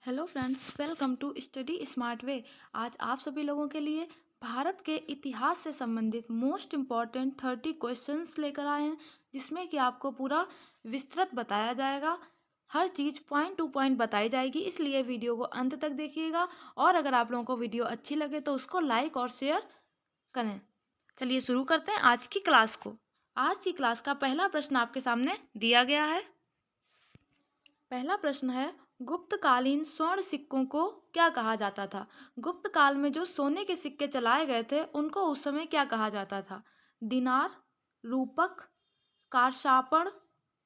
Hello friends, welcome to study smart way. आज आप सभी लोगों के लिए भारत के इतिहास से संबंधित मोस्ट इम्पॉर्टेंट 30 क्वेश्चंस लेकर आए हैं, जिसमें कि आपको पूरा विस्तृत बताया जाएगा। हर चीज़ पॉइंट टू पॉइंट बताई जाएगी, इसलिए वीडियो को अंत तक देखिएगा। और अगर आप लोगों को वीडियो अच्छी लगे तो उसको लाइक और शेयर करें। चलिए शुरू करते हैं आज की क्लास को। आज की क्लास का पहला प्रश्न आपके सामने दिया गया है। पहला प्रश्न है, गुप्तकालीन स्वर्ण सिक्कों को क्या कहा जाता था? गुप्त काल में जो सोने के सिक्के चलाए गए थे उनको उस समय क्या कहा जाता था? दिनार, रूपक, कारशापण,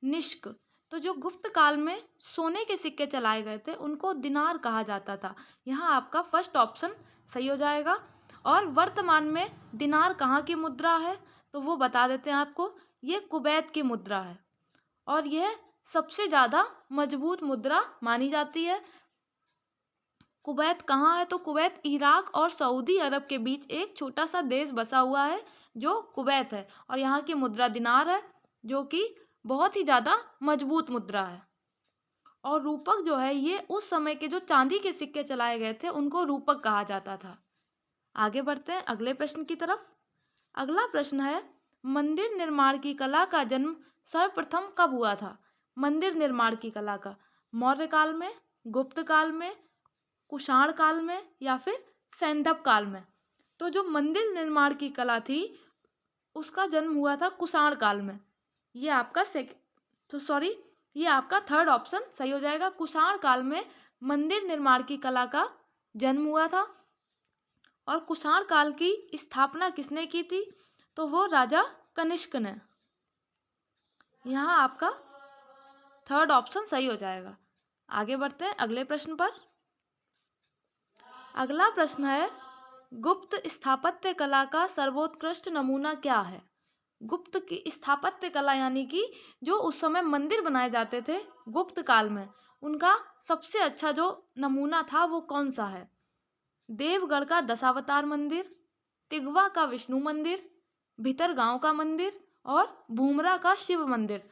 निष्क। तो जो गुप्त काल में सोने के सिक्के चलाए गए थे उनको दिनार कहा जाता था। यहाँ आपका फर्स्ट ऑप्शन सही हो जाएगा। और वर्तमान में दिनार कहाँ की मुद्रा है तो वो बता देते हैं आपको। ये कुवैत की मुद्रा है और यह सबसे ज़्यादा मजबूत मुद्रा मानी जाती है। कुवैत कहाँ है तो कुवैत इराक और सऊदी अरब के बीच एक छोटा सा देश बसा हुआ है जो कुवैत है, और यहाँ की मुद्रा दिनार है जो कि बहुत ही ज़्यादा मजबूत मुद्रा है। और रूपक जो है ये उस समय के जो चांदी के सिक्के चलाए गए थे उनको रूपक कहा जाता था। आगे बढ़ते हैं अगले प्रश्न की तरफ। अगला प्रश्न है, मंदिर निर्माण की कला का जन्म सर्वप्रथम कब हुआ था? मंदिर निर्माण की कला का मौर्य काल में, गुप्त काल में, कुषाण काल में या फिर सैंधव काल में? तो जो मंदिर निर्माण की कला थी उसका जन्म हुआ था कुषाण काल में। ये आपका ये आपका थर्ड ऑप्शन सही हो जाएगा। कुषाण काल में मंदिर निर्माण की कला का जन्म हुआ था। और कुषाण काल की स्थापना किसने की थी तो वो राजा कनिष्क ने। यहाँ आपका थर्ड ऑप्शन सही हो जाएगा। आगे बढ़ते हैं अगले प्रश्न पर। अगला प्रश्न है, गुप्त स्थापत्य कला का सर्वोत्कृष्ट नमूना क्या है? गुप्त की स्थापत्य कला यानी कि जो उस समय मंदिर बनाए जाते थे गुप्त काल में, उनका सबसे अच्छा जो नमूना था वो कौन सा है? देवगढ़ का दशावतार मंदिर, तिगवा का विष्णु मंदिर, भितरगांव का मंदिर और भूमरा का शिव मंदिर।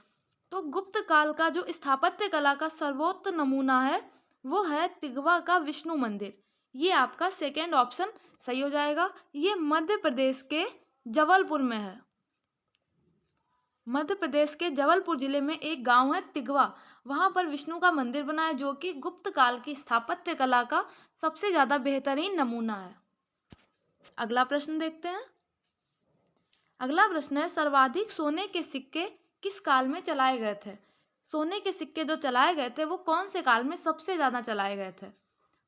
तो गुप्त काल का जो स्थापत्य कला का सर्वोत्तम नमूना है वो है तिगवा का विष्णु मंदिर। ये आपका सेकेंड ऑप्शन सही हो जाएगा। ये मध्य प्रदेश के जबलपुर में है। मध्य प्रदेश के जबलपुर जिले में एक गांव है तिगवा, वहां पर विष्णु का मंदिर बना है जो कि गुप्त काल की स्थापत्य कला का सबसे ज्यादा बेहतरीन नमूना है। अगला प्रश्न देखते हैं। अगला प्रश्न है, सर्वाधिक सोने के सिक्के किस काल में चलाए गए थे? सोने के सिक्के जो चलाए गए थे वो कौन से काल में सबसे ज्यादा चलाए गए थे?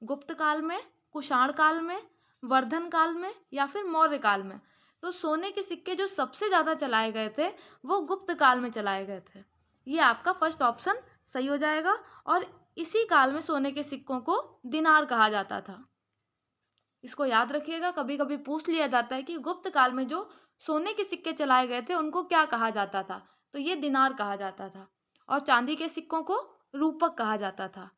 गुप्त काल में, कुषाण काल में, वर्धन काल में या फिर मौर्य काल में? तो सोने के सिक्के जो सबसे ज्यादा चलाए गए थे वो गुप्त काल में चलाए गए थे। ये आपका फर्स्ट ऑप्शन सही हो जाएगा। और इसी काल में सोने के सिक्कों को दिनार कहा जाता था। इसको याद रखिएगा, कभी कभी पूछ लिया जाता है कि गुप्त काल में जो सोने के सिक्के चलाए गए थे उनको क्या कहा जाता था, तो ये दिनार कहा जाता था। और चांदी के सिक्कों को रूपक कहा जाता था।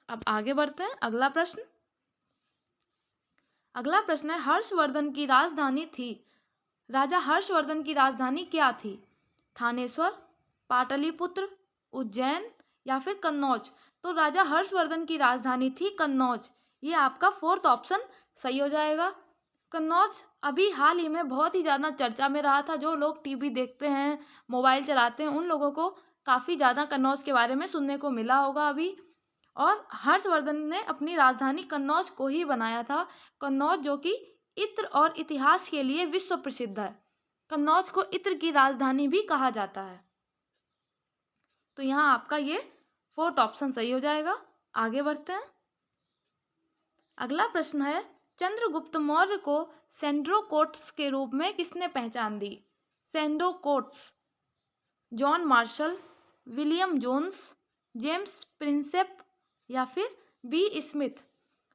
अब आगे बढ़ते हैं अगला प्रश्न। अगला प्रश्न है, हर्षवर्धन की राजधानी थी। राजा हर्षवर्धन की राजधानी क्या थी? थानेश्वर, पाटलिपुत्र, उज्जैन या फिर कन्नौज? तो राजा हर्षवर्धन की राजधानी थी कन्नौज। ये आपका फोर्थ ऑप्शन सही हो जाएगा। कन्नौज अभी हाल ही में बहुत ही ज़्यादा चर्चा में रहा था। जो लोग टीवी देखते हैं, मोबाइल चलाते हैं, उन लोगों को काफ़ी ज़्यादा कन्नौज के बारे में सुनने को मिला होगा अभी। और हर्षवर्धन ने अपनी राजधानी कन्नौज को ही बनाया था। कन्नौज जो कि इत्र और इतिहास के लिए विश्व प्रसिद्ध है। कन्नौज को इत्र की राजधानी भी कहा जाता है। तो यहाँ आपका ये फोर्थ ऑप्शन सही हो जाएगा। आगे बढ़ते हैं। अगला प्रश्न है, चंद्रगुप्त मौर्य को सेंड्रोकोट्स के रूप में किसने पहचान दी? Sandrocottus, John Marshall, William Jones, James Prinsep या फिर बी स्मिथ?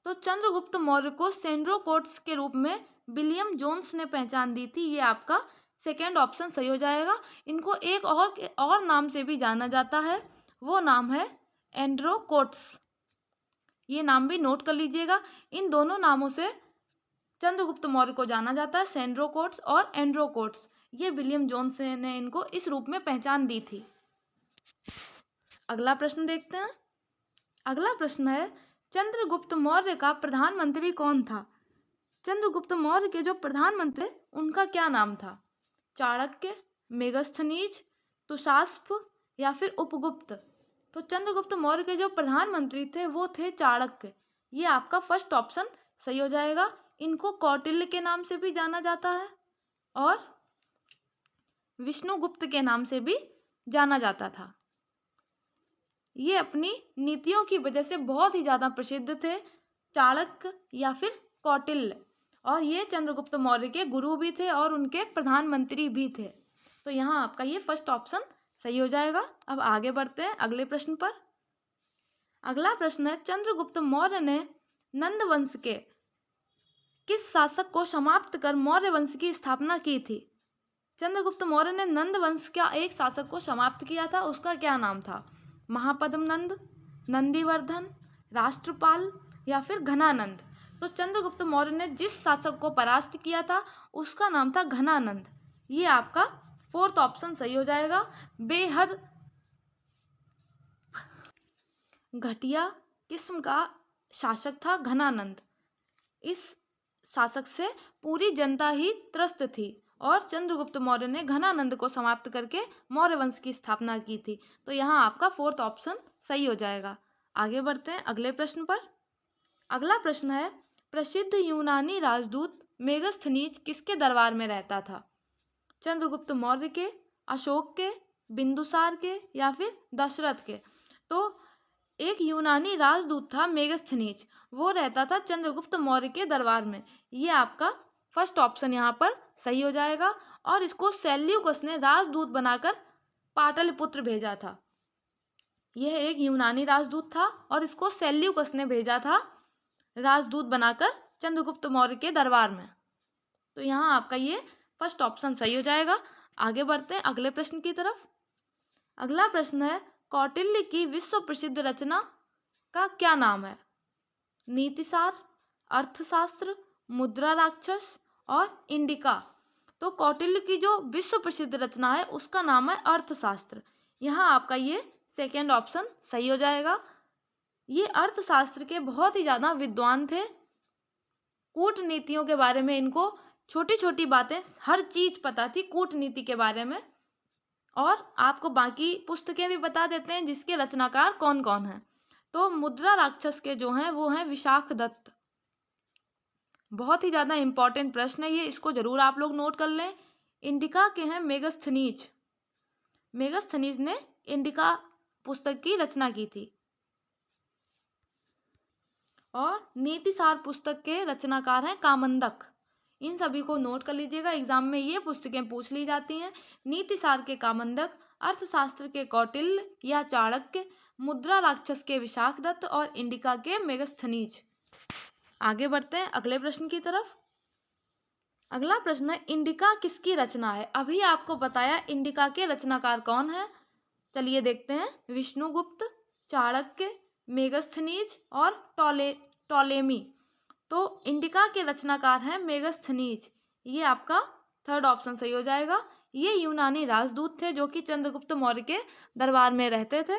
तो चंद्रगुप्त मौर्य को सेंड्रोकोट्स के रूप में विलियम जोन्स ने पहचान दी थी। ये आपका सेकेंड ऑप्शन सही हो जाएगा। इनको एक और नाम से भी जाना जाता है, वो नाम है एंड्रोकोट्स। ये नाम भी नोट कर लीजिएगा। इन दोनों नामों से चंद्रगुप्त मौर्य को जाना जाता है, सेंड्रोकोट्स और एंड्रोकोट्स। ये विलियम जोन्स ने इनको इस रूप में पहचान दी थी। अगला प्रश्न देखते हैं। अगला प्रश्न है, चंद्रगुप्त मौर्य का प्रधानमंत्री कौन था? चंद्रगुप्त मौर्य के जो प्रधानमंत्री उनका क्या नाम था? चाणक्य, मेगस्थनीज, तुषास्प या फिर उपगुप्त? तो चंद्रगुप्त मौर्य के जो प्रधानमंत्री थे वो थे चाणक्य। ये आपका फर्स्ट ऑप्शन सही हो जाएगा। इनको कौटिल्य के नाम से भी जाना जाता है और विष्णुगुप्त के नाम से भी जाना जाता था। ये अपनी नीतियों की वजह से बहुत ही ज़्यादा प्रसिद्ध थे, चाणक्य या फिर कौटिल्य। और ये चंद्रगुप्त मौर्य के गुरु भी थे और उनके प्रधानमंत्री भी थे। तो यहाँ आपका ये फर्स्ट ऑप्शन सही हो जाएगा। अब आगे बढ़ते हैं अगले प्रश्न पर। अगला प्रश्न है, चंद्रगुप्त मौर्य ने नंद वंश के किस शासक को समाप्त कर मौर्य वंश की स्थापना की थी? चंद्रगुप्त मौर्य ने नंद वंश का एक शासक को समाप्त किया था, उसका क्या नाम था? महापद्म नंद, नंदीवर्धन, राष्ट्रपाल या फिर घनानंद? तो चंद्रगुप्त मौर्य ने जिस शासक को परास्त किया था उसका नाम था घनानंद। ये आपका फोर्थ ऑप्शन सही हो जाएगा। बेहद घटिया किस्म का शासक था घनानंद। इस शासक से पूरी जनता ही त्रस्त थी और चंद्रगुप्त मौर्य ने घनानंद को समाप्त करके मौर्य वंश की स्थापना की थी। तो यहाँ आपका फोर्थ ऑप्शन सही हो जाएगा। आगे बढ़ते हैं अगले प्रश्न पर। अगला प्रश्न है, प्रसिद्ध यूनानी राजदूत मेगस्थनीज किसके दरबार में रहता था? चंद्रगुप्त मौर्य के, अशोक के, बिंदुसार के या फिर दशरथ के? तो एक यूनानी राजदूत था मेगस्थनीज, वो रहता था चंद्रगुप्त मौर्य के दरबार में। ये आपका फर्स्ट ऑप्शन यहाँ पर सही हो जाएगा। और इसको सेल्यूकस ने राजदूत बनाकर पाटलिपुत्र भेजा था। यह एक यूनानी राजदूत था और इसको सेल्यूकस ने भेजा था राजदूत बनाकर चंद्रगुप्त मौर्य के दरबार में। तो यहाँ आपका ये फर्स्ट ऑप्शन सही हो जाएगा। आगे बढ़ते हैं अगले प्रश्न की तरफ। अगला प्रश्न है, कौटिल्य की विश्व प्रसिद्ध रचना का क्या नाम है? नीतिसार, अर्थशास्त्र, मुद्रा राक्षस और इंडिका? तो कौटिल्य की जो विश्व प्रसिद्ध रचना है उसका नाम है अर्थशास्त्र। यहाँ आपका ये सेकेंड ऑप्शन सही हो जाएगा। ये अर्थशास्त्र के बहुत ही ज़्यादा विद्वान थे। कूटनीतियों के बारे में इनको छोटी छोटी बातें, हर चीज़ पता थी कूटनीति के बारे में। और आपको बाकी पुस्तकें भी बता देते हैं जिसके रचनाकार कौन कौन हैं। तो मुद्रा राक्षस के जो हैं वो हैं विशाख दत्त। बहुत ही ज़्यादा इंपॉर्टेंट प्रश्न है ये, इसको जरूर आप लोग नोट कर लें। इंडिका के हैं मेगस्थनीज। मेगस्थनीज ने इंडिका पुस्तक की रचना की थी। और नीतिसार पुस्तक के रचनाकार हैं कामंदक। इन सभी को नोट कर लीजिएगा, एग्जाम में ये पुस्तकें पूछ ली जाती हैं। नीतिसार के कामंदक, अर्थशास्त्र के कौटिल्य या चाणक्य, मुद्रा राक्षस के विशाख दत्त और इंडिका के मेगस्थनीज। आगे बढ़ते हैं अगले प्रश्न की तरफ। अगला प्रश्न है, इंडिका किसकी रचना है? अभी आपको बताया इंडिका के रचनाकार कौन है। चलिए देखते हैं। विष्णुगुप्त, चाणक्य, मेगस्थनीज और टॉलेमी। तो इंडिका के रचनाकार हैं मेगस्थनीज। ये आपका थर्ड ऑप्शन सही हो जाएगा। ये यूनानी राजदूत थे जो कि चंद्रगुप्त मौर्य के दरबार में रहते थे।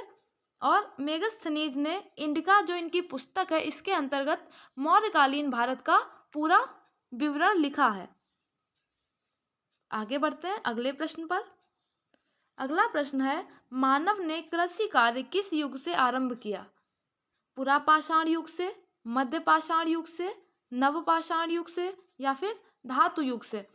और मेगस्थनीज ने इंडिका जो इनकी पुस्तक है इसके अंतर्गत मौर्यकालीन भारत का पूरा विवरण लिखा है। आगे बढ़ते हैं अगले प्रश्न पर। अगला प्रश्न है, मानव ने कृषि कार्य किस युग से आरंभ किया? पुरापाषाण युग से, मध्यपाषाण युग से, नवपाषाण युग से या फिर धातु युग से?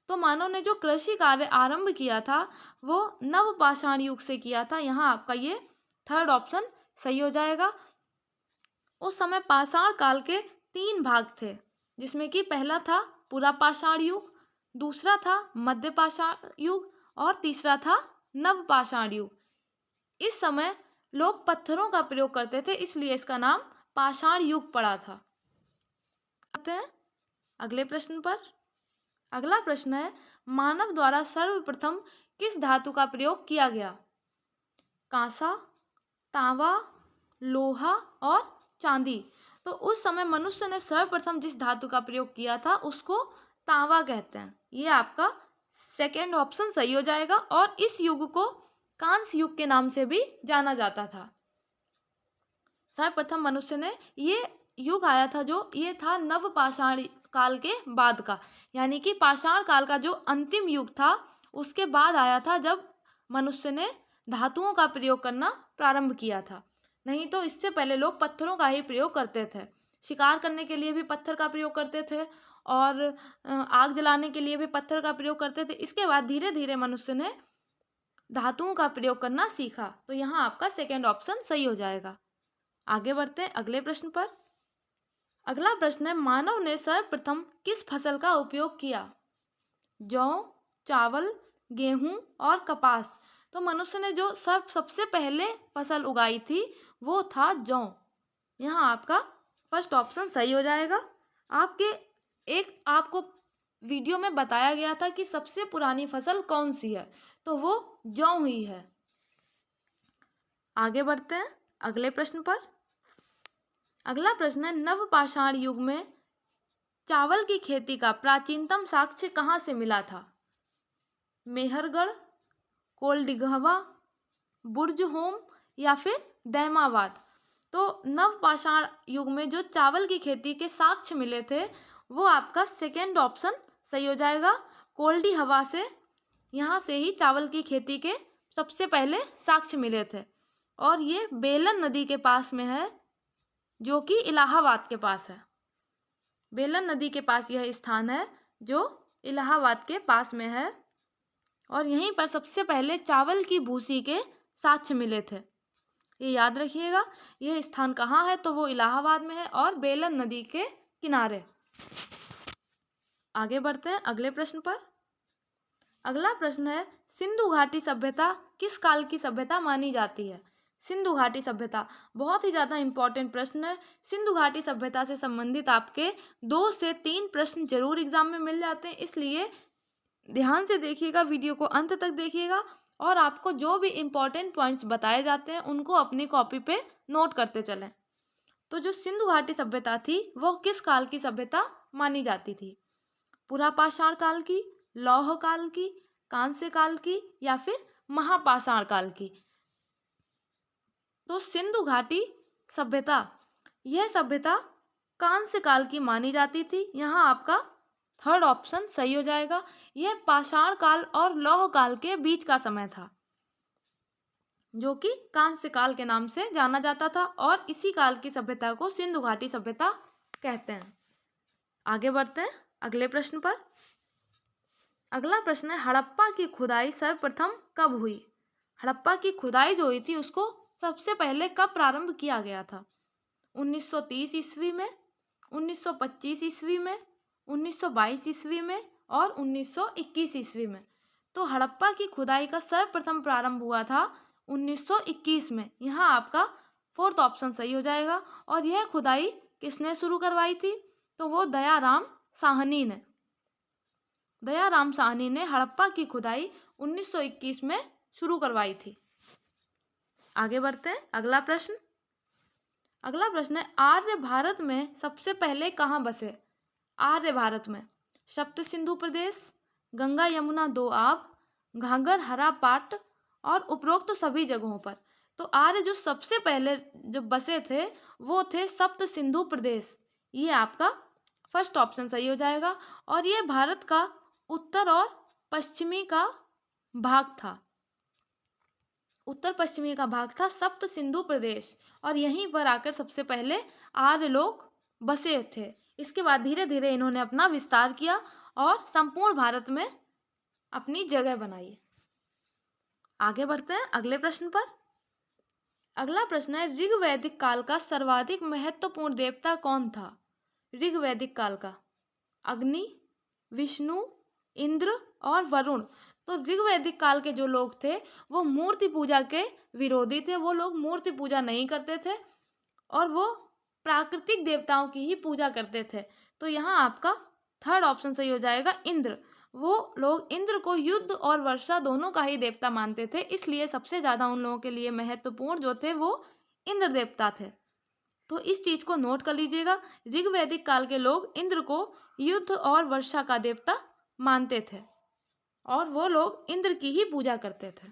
तो मानव ने जो कृषि कार्य आरंभ किया था वो नवपाषाण युग से किया था। यहाँ आपका ये थर्ड ऑप्शन सही हो जाएगा। उस समय पाषाण काल के 3 भाग थे, जिसमें कि पहला था पुरापाषाण युग, दूसरा था मध्यपाषाण युग और तीसरा था नवपाषाण युग। इस समय लोग पत्थरों का प्रयोग करते थे, इसलिए इसका नाम पाषाण युग पड़ा था। आते हैं अगले प्रश्न पर। अगला प्रश्न है, मानव द्वारा सर्वप्रथम किस धातु का प्रयोग किया गया? कांसा, तांबा, लोहा और चांदी। तो उस समय मनुष्य ने सर्वप्रथम जिस धातु का प्रयोग किया था उसको तांबा कहते हैं। ये आपका सेकेंड ऑप्शन सही हो जाएगा। और इस युग को कांस्य युग के नाम से भी जाना जाता था। सर्वप्रथम मनुष्य ने ये युग आया था जो ये था नवपाषाण काल के बाद का, यानी कि पाषाण काल का जो अंतिम युग था उसके बाद आया था, जब मनुष्य ने धातुओं का प्रयोग करना प्रारंभ किया था। नहीं तो इससे पहले लोग पत्थरों का ही प्रयोग करते थे। शिकार करने के लिए भी पत्थर का प्रयोग करते थे और आग जलाने के लिए भी पत्थर का प्रयोग करते थे। इसके बाद धीरे धीरे मनुष्य ने धातुओं का प्रयोग करना सीखा। तो यहाँ आपका सेकेंड ऑप्शन सही हो जाएगा। आगे बढ़ते हैं अगले प्रश्न पर। अगला प्रश्न है, मानव ने सर्वप्रथम किस फसल का उपयोग किया? जौ, चावल, गेहूं और कपास। तो मनुष्य ने जो सबसे पहले फसल उगाई थी वो था जौ। यहाँ आपका फर्स्ट ऑप्शन सही हो जाएगा। आपको वीडियो में बताया गया था कि सबसे पुरानी फसल कौन सी है, तो वो जौ ही है। आगे बढ़ते हैं अगले प्रश्न पर। अगला प्रश्न है, नवपाषाण युग में चावल की खेती का प्राचीनतम साक्ष्य कहाँ से मिला था? मेहरगढ़, कोलडिघवा, बुर्जहोम या फिर दैमाबाद। तो नवपाषाण युग में जो चावल की खेती के साक्ष्य मिले थे वो आपका सेकेंड ऑप्शन सही हो जाएगा। कोल्डी हवा से, यहाँ से ही चावल की खेती के सबसे पहले साक्ष्य मिले थे और ये बेलन नदी के पास में है, जो कि इलाहाबाद के पास है। बेलन नदी के पास यह स्थान है जो इलाहाबाद के पास में है और यहीं पर सबसे पहले चावल की भूसी के साक्ष्य मिले थे। ये याद रखिएगा, यह स्थान कहाँ है, तो वो इलाहाबाद में है और बेलन नदी के किनारे। आगे बढ़ते हैं अगले प्रश्न पर। अगला प्रश्न है, सिंधु घाटी सभ्यता किस काल की सभ्यता मानी जाती है? सिंधु घाटी सभ्यता बहुत ही ज़्यादा इंपॉर्टेंट प्रश्न है। सिंधु घाटी सभ्यता से संबंधित आपके 2 से 3 प्रश्न जरूर एग्जाम में मिल जाते हैं, इसलिए ध्यान से देखिएगा, वीडियो को अंत तक देखिएगा और आपको जो भी इम्पोर्टेंट पॉइंट्स बताए जाते हैं उनको अपनी कॉपी पे नोट करते चलें। तो जो सिंधु घाटी सभ्यता थी वो किस काल की सभ्यता मानी जाती थी? पुरापाषाण काल की, लौह काल की, कांस्य काल की या फिर महापाषाण काल की? तो सिंधु घाटी सभ्यता, यह सभ्यता कांस्य काल की मानी जाती थी। यहाँ आपका थर्ड ऑप्शन सही हो जाएगा। यह पाषाण काल और लौह काल के बीच का समय था, जो कि कांस्य काल के नाम से जाना जाता था और इसी काल की सभ्यता को सिंधु घाटी सभ्यता कहते हैं। आगे बढ़ते हैं अगले प्रश्न पर। अगला प्रश्न है, हड़प्पा की खुदाई सर्वप्रथम कब हुई? हड़प्पा की खुदाई जो हुई थी उसको सबसे पहले कब प्रारंभ किया गया था? 1930 ईस्वी में, 1925 ईस्वी में, 1922 ईस्वी में और 1921 ईस्वी में। तो हड़प्पा की खुदाई का सर्वप्रथम प्रारंभ हुआ था 1921 में। यहाँ आपका फोर्थ ऑप्शन सही हो जाएगा। और यह खुदाई किसने शुरू करवाई थी? तो वो दयाराम साहनी ने। दयाराम साहनी ने हड़प्पा की खुदाई 1921 में शुरू करवाई थी। आगे बढ़ते हैं अगला प्रश्न। अगला प्रश्न है, आर्य भारत में सबसे पहले कहाँ बसे? आर्य भारत में सप्त सिंधु प्रदेश, गंगा यमुना दोआब, घाघर हरा पाट और उपरोक्त सभी जगहों पर। तो आर्य जो सबसे पहले जब बसे थे वो थे सप्त सिंधु प्रदेश। ये आपका फर्स्ट ऑप्शन सही हो जाएगा और ये भारत का उत्तर और पश्चिमी का भाग था। उत्तर पश्चिमी का भाग था सप्त सिंधु प्रदेश और यहीं पर आकर सबसे पहले आर्य लोग बसे थे। इसके बाद धीरे धीरे इन्होंने अपना विस्तार किया और संपूर्ण भारत में अपनी जगह बनाई। आगे बढ़ते हैं अगले प्रश्न पर। अगला प्रश्न है, ऋग्वैदिक काल का सर्वाधिक महत्वपूर्ण देवता कौन था? ऋग्वैदिक काल का अग्नि, विष्णु, इंद्र और वरुण। तो ऋग्वैदिक काल के जो लोग थे वो मूर्ति पूजा के विरोधी थे। वो लोग मूर्ति पूजा नहीं करते थे और वो प्राकृतिक देवताओं की ही पूजा करते थे। तो यहाँ आपका थर्ड ऑप्शन सही हो जाएगा, इंद्र। वो लोग इंद्र को युद्ध और वर्षा दोनों का ही देवता मानते थे, इसलिए सबसे ज़्यादा उन लोगों के लिए महत्वपूर्ण जो थे वो इंद्र देवता थे। तो इस चीज़ को नोट कर लीजिएगा, ऋग्वैदिक काल के लोग इंद्र को युद्ध और वर्षा का देवता मानते थे और वो लोग इंद्र की ही पूजा करते थे।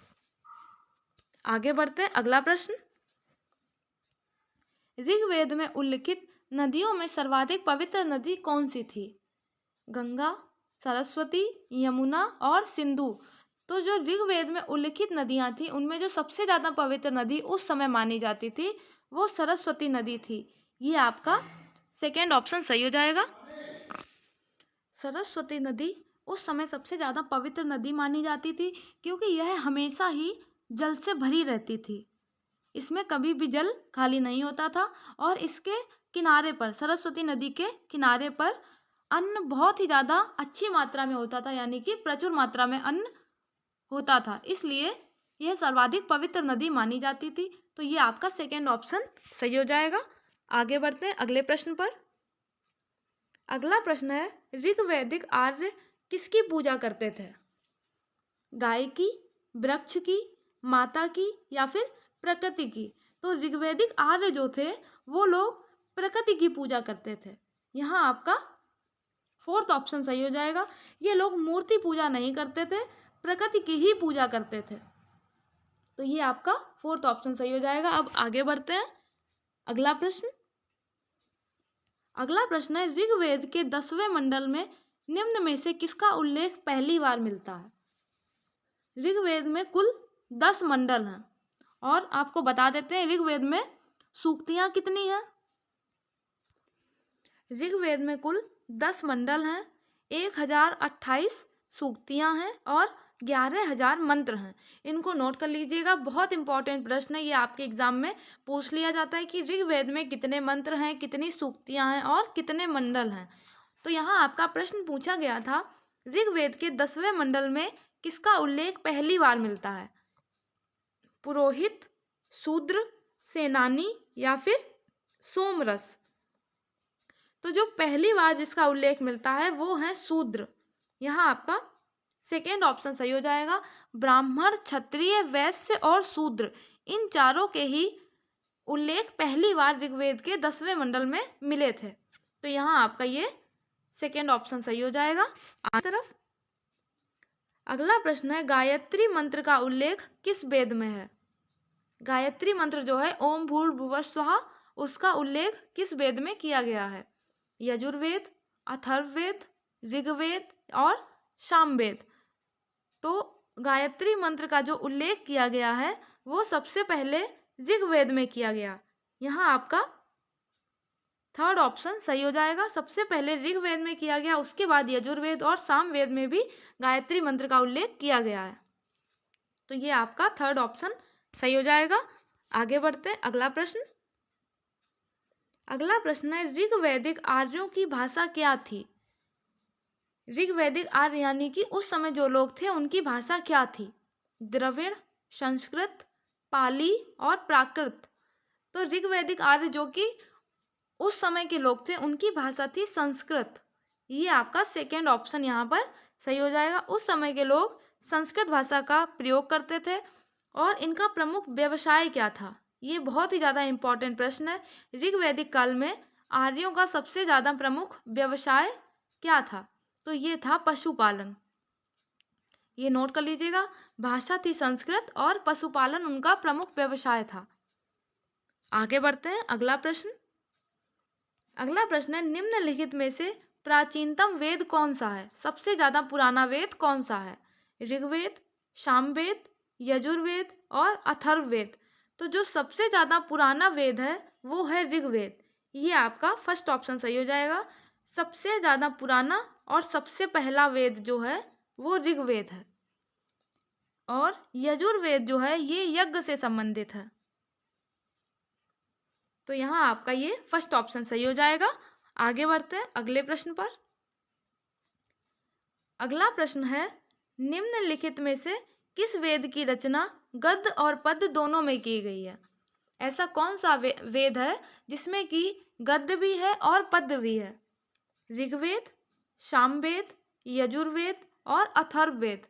आगे बढ़ते हैं अगला प्रश्न। ऋग्वेद में उल्लिखित नदियों में सर्वाधिक पवित्र नदी कौन सी थी? गंगा, सरस्वती, यमुना और सिंधु। तो जो ऋग्वेद में उल्लिखित नदियां थी उनमें जो सबसे ज़्यादा पवित्र नदी उस समय मानी जाती थी वो सरस्वती नदी थी। ये आपका सेकेंड ऑप्शन सही हो जाएगा। सरस्वती नदी उस समय सबसे ज़्यादा पवित्र नदी मानी जाती थी क्योंकि यह हमेशा ही जल से भरी रहती थी। इसमें कभी भी जल खाली नहीं होता था और इसके किनारे पर, सरस्वती नदी के किनारे पर अन्न बहुत ही ज़्यादा अच्छी मात्रा में होता था, यानी कि प्रचुर मात्रा में अन्न होता था, इसलिए यह सर्वाधिक पवित्र नदी मानी जाती थी। तो ये आपका सेकेंड ऑप्शन सही हो जाएगा। आगे बढ़ते हैं अगले प्रश्न पर। अगला प्रश्न है, ऋग्वैदिक आर्य किसकी पूजा करते थे? गाय की, वृक्ष की, माता की या फिर प्रकृति की? तो ऋग्वैदिक आर्य जो थे वो लोग प्रकृति की पूजा करते थे। यहाँ आपका फोर्थ ऑप्शन सही हो जाएगा। ये लोग मूर्ति पूजा नहीं करते थे, प्रकृति की ही पूजा करते थे। तो ये आपका फोर्थ ऑप्शन सही हो जाएगा। अब आगे बढ़ते हैं अगला प्रश्न। अगला प्रश्न है, ऋग्वेद के 10वें मंडल में निम्न में से किसका उल्लेख पहली बार मिलता है? ऋग्वेद में कुल 10 मंडल हैं और आपको बता देते हैं ऋग्वेद में सूक्तियां कितनी हैं। ऋग्वेद में कुल 10 मंडल हैं, 1028 सूक्तियां हैं और 11,000 मंत्र हैं। इनको नोट कर लीजिएगा, बहुत इंपॉर्टेंट प्रश्न है ये, आपके एग्जाम में पूछ लिया जाता है कि ऋग्वेद में कितने मंत्र हैं, कितनी सूक्तियां हैं और कितने मंडल हैं। तो यहाँ आपका प्रश्न पूछा गया था, ऋग्वेद के 10वें मंडल में किसका उल्लेख पहली बार मिलता है? पुरोहित, शूद्र, सेनानी या फिर सोमरस? तो जो पहली बार जिसका उल्लेख मिलता है वो है शूद्र। यहाँ आपका सेकेंड ऑप्शन सही हो जाएगा। ब्राह्मण, क्षत्रिय, वैश्य और शूद्र, इन चारों के ही उल्लेख पहली बार ऋग्वेद के 10वें मंडल में मिले थे। तो यहाँ आपका ये सेकेंड ऑप्शन सही हो जाएगा। आगे तरफ अगला प्रश्न है, गायत्री मंत्र का उल्लेख किस वेद में है? गायत्री मंत्र जो है ओम भूर्भुवः स्वः, उसका उल्लेख किस वेद में किया गया है? यजुर्वेद, अथर्ववेद, ऋग्वेद और सामवेद। तो गायत्री मंत्र का जो उल्लेख किया गया है वो सबसे पहले ऋग्वेद में किया गया। यहाँ आपका थर्ड ऑप्शन सही हो जाएगा। सबसे पहले ऋग्वेद में किया गया, उसके बाद यजुर्वेद और सामवेद में भी गायत्री मंत्र का उल्लेख किया गया है। तो ये आपका थर्ड ऑप्शन सही हो जाएगा। आगे बढ़ते हैं अगला प्रश्न। अगला प्रश्न है, ऋग्वैदिक आर्यों की भाषा क्या थी? ऋग्वैदिक आर्य यानी कि उस समय जो लोग थे उनकी भाषा क्या थी? द्रविड़, संस्कृत, पाली और प्राकृत। तो ऋग्वैदिक आर्य जो कि उस समय के लोग थे उनकी भाषा थी संस्कृत। ये आपका सेकेंड ऑप्शन यहाँ पर सही हो जाएगा। उस समय के लोग संस्कृत भाषा का प्रयोग करते थे। और इनका प्रमुख व्यवसाय क्या था? ये बहुत ही ज़्यादा इम्पोर्टेंट प्रश्न है। ऋग्वैदिक काल में आर्यों का सबसे ज़्यादा प्रमुख व्यवसाय क्या था? तो ये था पशुपालन। ये नोट कर लीजिएगा, भाषा थी संस्कृत और पशुपालन उनका प्रमुख व्यवसाय था। आगे बढ़ते हैं अगला प्रश्न। अगला प्रश्न है, निम्नलिखित में से प्राचीनतम वेद कौन सा है? सबसे ज़्यादा पुराना वेद कौन सा है? ऋग्वेद, सामवेद, यजुर्वेद और अथर्ववेद। तो जो सबसे ज़्यादा पुराना वेद है वो है ऋग्वेद। ये आपका फर्स्ट ऑप्शन सही हो जाएगा। सबसे ज़्यादा पुराना और सबसे पहला वेद जो है वो ऋग्वेद है और यजुर्वेद जो है ये यज्ञ से संबंधित है। तो यहाँ आपका ये फर्स्ट ऑप्शन सही हो जाएगा। आगे बढ़ते हैं अगले प्रश्न पर। अगला प्रश्न है, निम्नलिखित में से किस वेद की रचना गद्य और पद्य दोनों में की गई है? ऐसा कौन सा वेद है जिसमें कि गद्य भी है और पद्य भी है? ऋग्वेद, सामवेद, यजुर्वेद और अथर्ववेद।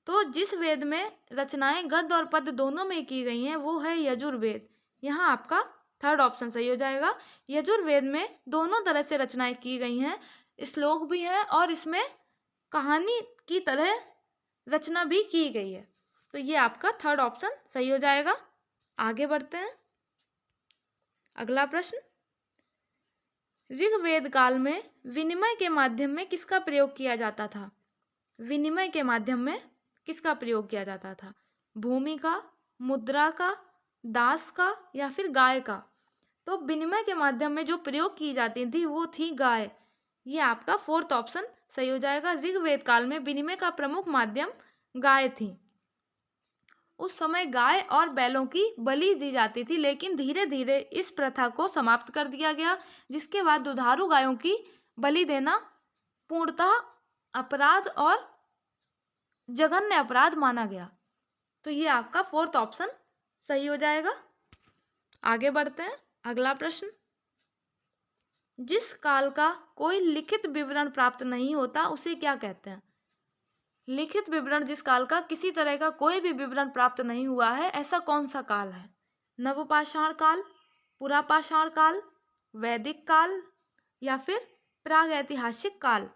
तो जिस वेद में रचनाएं गद्य और पद्य दोनों में की गई हैं वो है यजुर्वेद। यहाँ आपका थर्ड ऑप्शन सही हो जाएगा। यजुर्वेद में दोनों तरह से रचनाएं की गई हैं, श्लोक भी है और इसमें कहानी की तरह रचना भी की गई है। तो ये आपका थर्ड ऑप्शन सही हो जाएगा। आगे बढ़ते हैं अगला प्रश्न, ऋग्वेद काल में विनिमय के माध्यम में किसका प्रयोग किया जाता था? विनिमय के माध्यम में किसका प्रयोग किया जाता था? भूमि का, मुद्रा का, दास का या फिर गाय का? तो विनिमय के माध्यम में जो प्रयोग की जाती थी वो थी गाय। ये आपका फोर्थ ऑप्शन सही हो जाएगा। ऋग्वेद काल में विनिमय का प्रमुख माध्यम गाय थी। उस समय गाय और बैलों की बलि दी जाती थी, लेकिन धीरे धीरे इस प्रथा को समाप्त कर दिया गया, जिसके बाद दुधारू गायों की बलि देना पूर्णतः अपराध और जघन्य अपराध माना गया। तो ये आपका फोर्थ ऑप्शन सही हो जाएगा। आगे बढ़ते हैं। अगला प्रश्न, जिस काल का कोई लिखित विवरण प्राप्त नहीं होता उसे क्या कहते हैं? लिखित विवरण, जिस काल का किसी तरह का कोई भी विवरण प्राप्त नहीं हुआ है, ऐसा कौन सा काल है? नवपाषाण काल, पुरापाषाण काल, वैदिक काल या फिर प्रागैतिहासिक काल?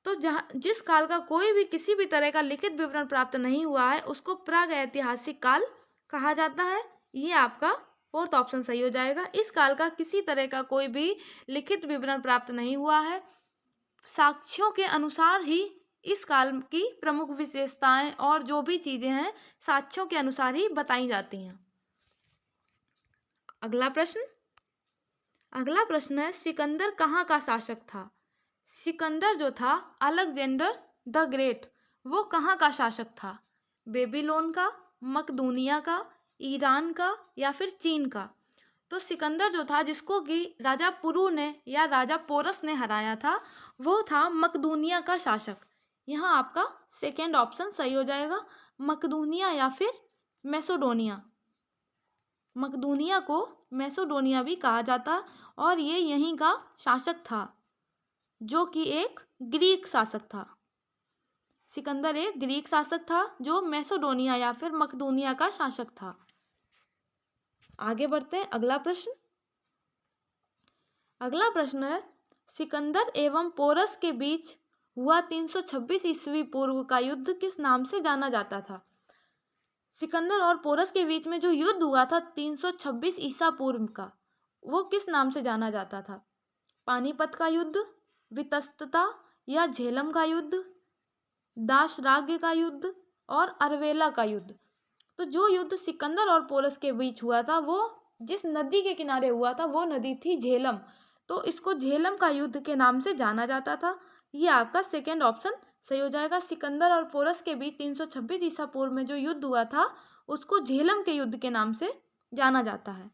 तो जिस काल का कोई भी किसी भी तरह का लिखित विवरण प्राप्त नहीं हुआ है उसको प्रागैतिहासिक काल कहा जाता है। ये आपका फोर्थ ऑप्शन सही हो जाएगा। इस काल का किसी तरह का कोई भी लिखित विवरण प्राप्त नहीं हुआ है। साक्ष्यों के अनुसार ही इस काल की प्रमुख विशेषताएं और जो भी चीजें हैं साक्ष्यों के अनुसार ही बताई जाती हैं। अगला प्रश्न है, सिकंदर कहाँ का शासक था? सिकंदर जो था, अलेक्जेंडर द ग्रेट, वो कहाँ का शासक था? बेबीलोन का, मकदूनिया का, ईरान का या फिर चीन का? तो सिकंदर जो था, जिसको कि राजा पुरु ने या राजा पोरस ने हराया था, वो था मकदूनिया का शासक। यहाँ आपका सेकेंड ऑप्शन सही हो जाएगा, मकदूनिया या फिर मैसेडोनिया। मकदूनिया को मैसेडोनिया भी कहा जाता और ये यहीं का शासक था, जो कि एक ग्रीक शासक था। सिकंदर एक ग्रीक शासक था जो मैसेडोनिया या फिर मकदूनिया का शासक था। आगे बढ़ते हैं। अगला प्रश्न है, सिकंदर एवं पोरस के बीच हुआ 326 ईस्वी पूर्व का युद्ध किस नाम से जाना जाता था? सिकंदर और पोरस के बीच में जो युद्ध हुआ था 326 ईसा पूर्व का, वो किस नाम से जाना जाता था? पानीपत का युद्ध, वितस्तता या झेलम का युद्ध, दाशराग्य का युद्ध और अरवेला का युद्ध? तो जो युद्ध सिकंदर और पोरस के बीच हुआ था वो जिस नदी के किनारे हुआ था वो नदी थी झेलम। तो इसको झेलम का युद्ध के नाम से जाना जाता था। ये आपका सेकेंड ऑप्शन सही हो जाएगा। सिकंदर और पोरस के बीच 326 ईसा पूर्व में जो युद्ध हुआ था उसको झेलम के युद्ध के नाम से जाना जाता है।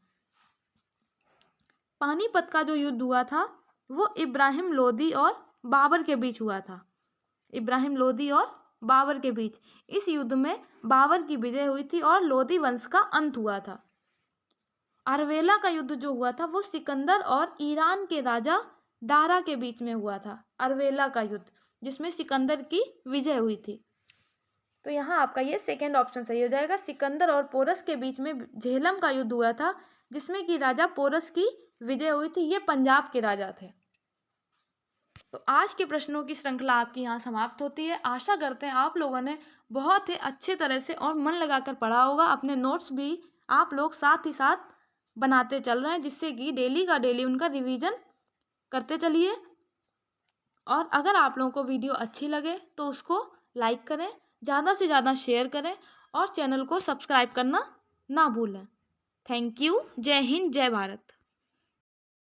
पानीपत का जो युद्ध हुआ था वो इब्राहिम लोदी और बाबर के बीच हुआ था। इब्राहिम लोदी और बाबर के बीच इस युद्ध में बाबर की विजय हुई थी और लोदी वंश का अंत हुआ था। अरवेला का युद्ध जो हुआ था वो सिकंदर और ईरान के राजा दारा के बीच में हुआ था। अरवेला का युद्ध जिसमें सिकंदर की विजय हुई थी। तो यहाँ आपका ये सेकेंड ऑप्शन सही हो जाएगा। सिकंदर और पोरस के बीच में झेलम का युद्ध हुआ था जिसमें कि राजा पोरस की विजय हुई थी। ये पंजाब के राजा थे। तो आज के प्रश्नों की श्रृंखला आपकी यहाँ समाप्त होती है। आशा करते हैं आप लोगों ने बहुत ही अच्छे तरह से और मन लगाकर पढ़ा होगा। अपने नोट्स भी आप लोग साथ ही साथ बनाते चल रहे हैं, जिससे कि डेली का डेली उनका रिवीजन करते चलिए। और अगर आप लोगों को वीडियो अच्छी लगे तो उसको लाइक करें, ज़्यादा से ज़्यादा शेयर करें और चैनल को सब्सक्राइब करना ना भूलें। Thank you. जय हिंद, जय भारत।